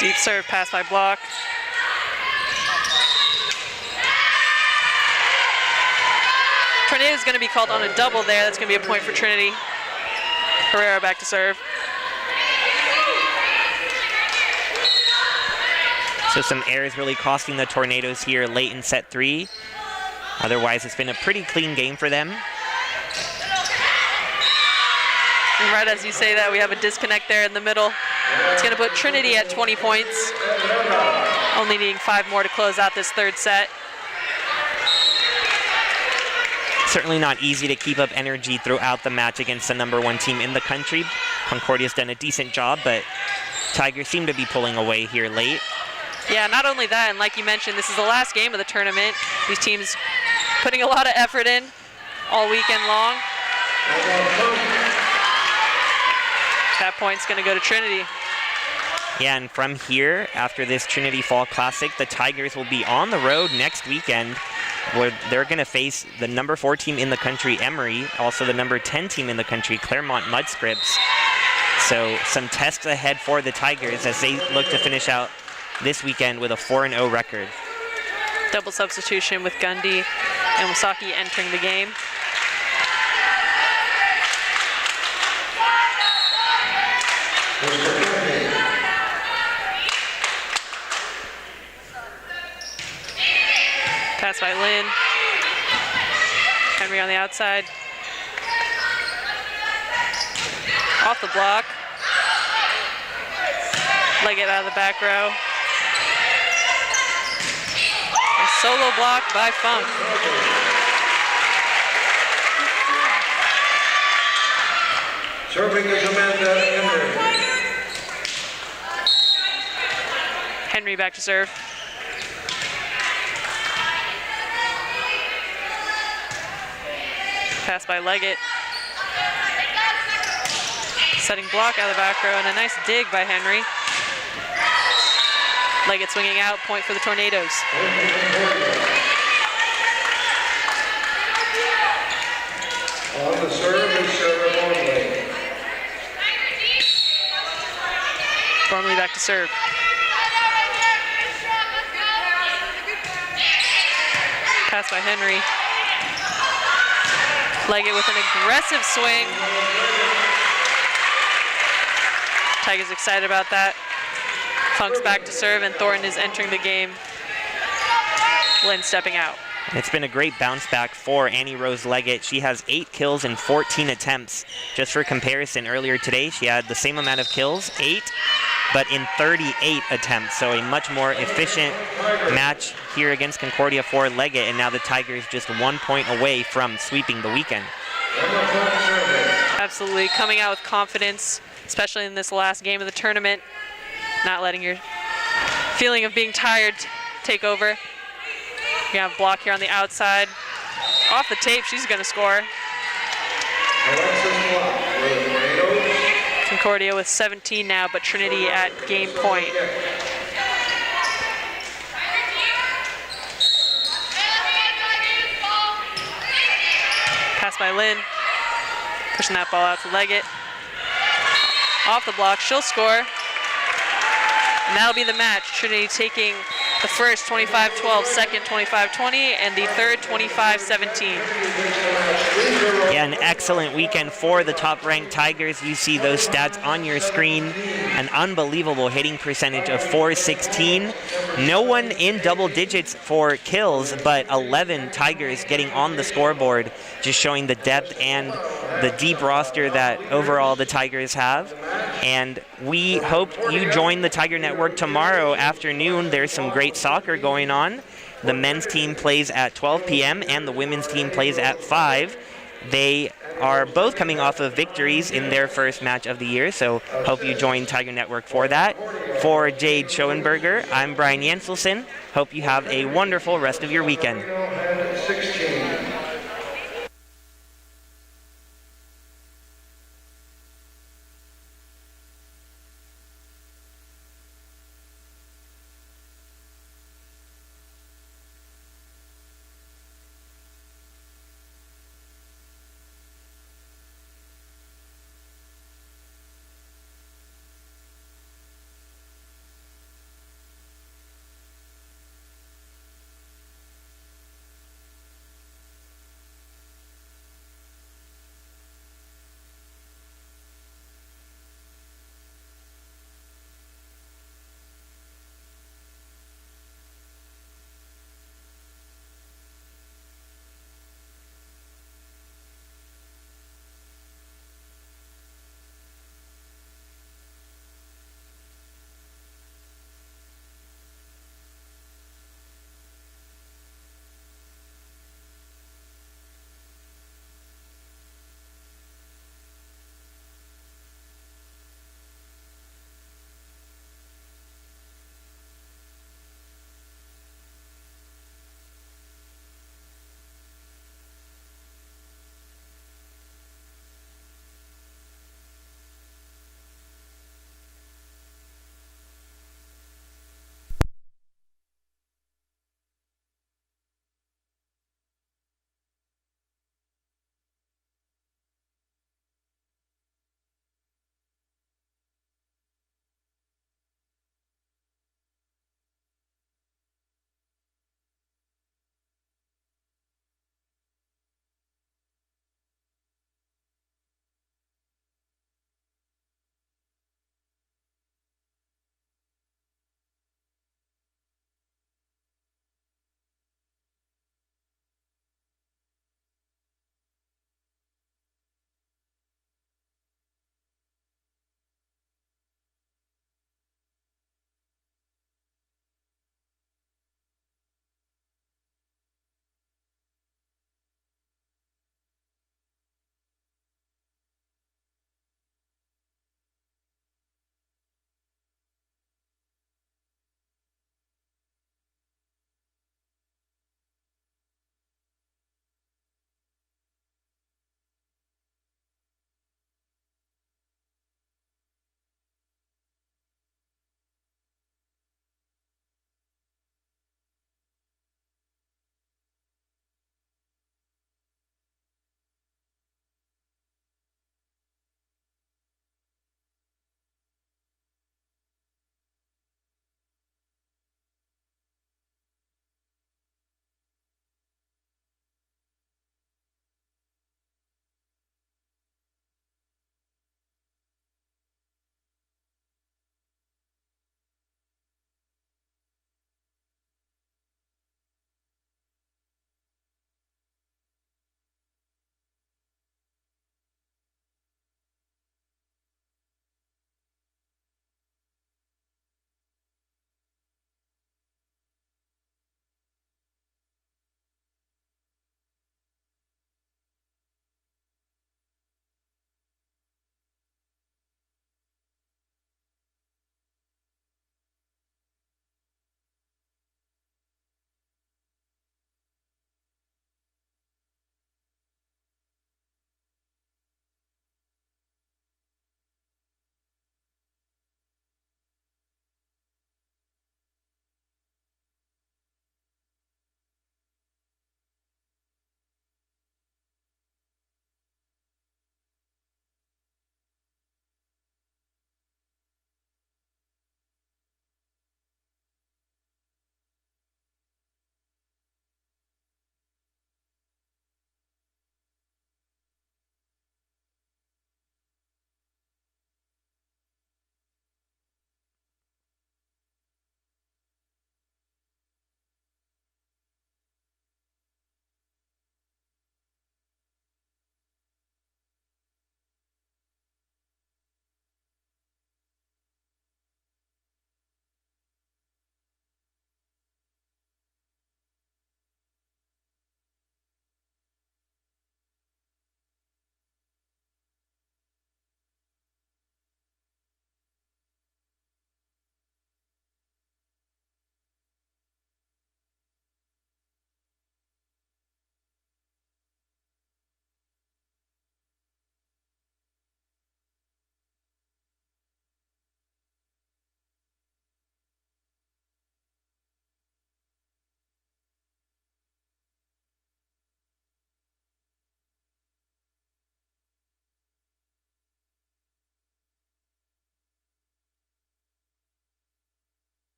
Deep serve pass by Block. Tornado is going to be called on a double there. That's going to be a point for Trinity. Herrera back to serve. So some errors really costing the Tornadoes here late in set 3. Otherwise, it's been a pretty clean game for them. And right as you say that, we have a disconnect there in the middle. It's going to put Trinity at 20 points. Only needing 5 more to close out this third set. Certainly not easy to keep up energy throughout the match against the #1 team in the country. Concordia's done a decent job, but Tigers seem to be pulling away here late. Yeah, not only that, and like you mentioned, this is the last game of the tournament. These teams putting a lot of effort in all weekend long. That point's going to go to Trinity. Yeah, and from here, after this Trinity Fall Classic, the Tigers will be on the road next weekend, where they're going to face the #4 team in the country, Emory, also the #10 team in the country, Claremont Mudscripts. So some tests ahead for the Tigers as they look to finish out this weekend with a 4-0 record. Double substitution with Gundy and Wasaki entering the game. Pass by Lynn. Henry on the outside. Off the block. Leg it out of the back row. A solo block by Funk. Serving is Amanda Henry. Henry back to serve. Pass by Leggett. Setting block out of the back row and a nice dig by Henry. Leggett swinging out, point for the Tornadoes. On the serve is Sarah Gormley. Gormley back to serve. Pass by Henry. Leggett with an aggressive swing. Tigers excited about that. Funk's back to serve and Thornton is entering the game. Lynn stepping out. It's been a great bounce back for Annie Rose Leggett. She has 8 kills in 14 attempts. Just for comparison, earlier today she had the same amount of kills, 8, but in 38 attempts. So a much more efficient match here against Concordia for Leggett, and now the Tigers just 1 point away from sweeping the weekend. Absolutely, coming out with confidence, especially in this last game of the tournament. Not letting your feeling of being tired take over. You have a block here on the outside. Off the tape, she's gonna score. Concordia with 17 now, but Trinity at game point. Pass by Lynn. Pushing that ball out to Leggett. Off the block, she'll score. And that'll be the match. Trinity taking the first 25-12, second 25-20, and the third 25-17. Yeah, an excellent weekend for the top-ranked Tigers. You see those stats on your screen. An unbelievable hitting percentage of .416. No one in double digits for kills, but 11 Tigers getting on the scoreboard, just showing the depth and the deep roster that overall the Tigers have. And we hope you join the Tiger Network tomorrow afternoon. There's some great soccer going on. The men's team plays at 12 p.m. and the women's team plays at 5. They are both coming off of victories in their first match of the year, so hope you join Tiger Network for that. For Jade Schoenberger, I'm Brian Janselson. Hope you have a wonderful rest of your weekend.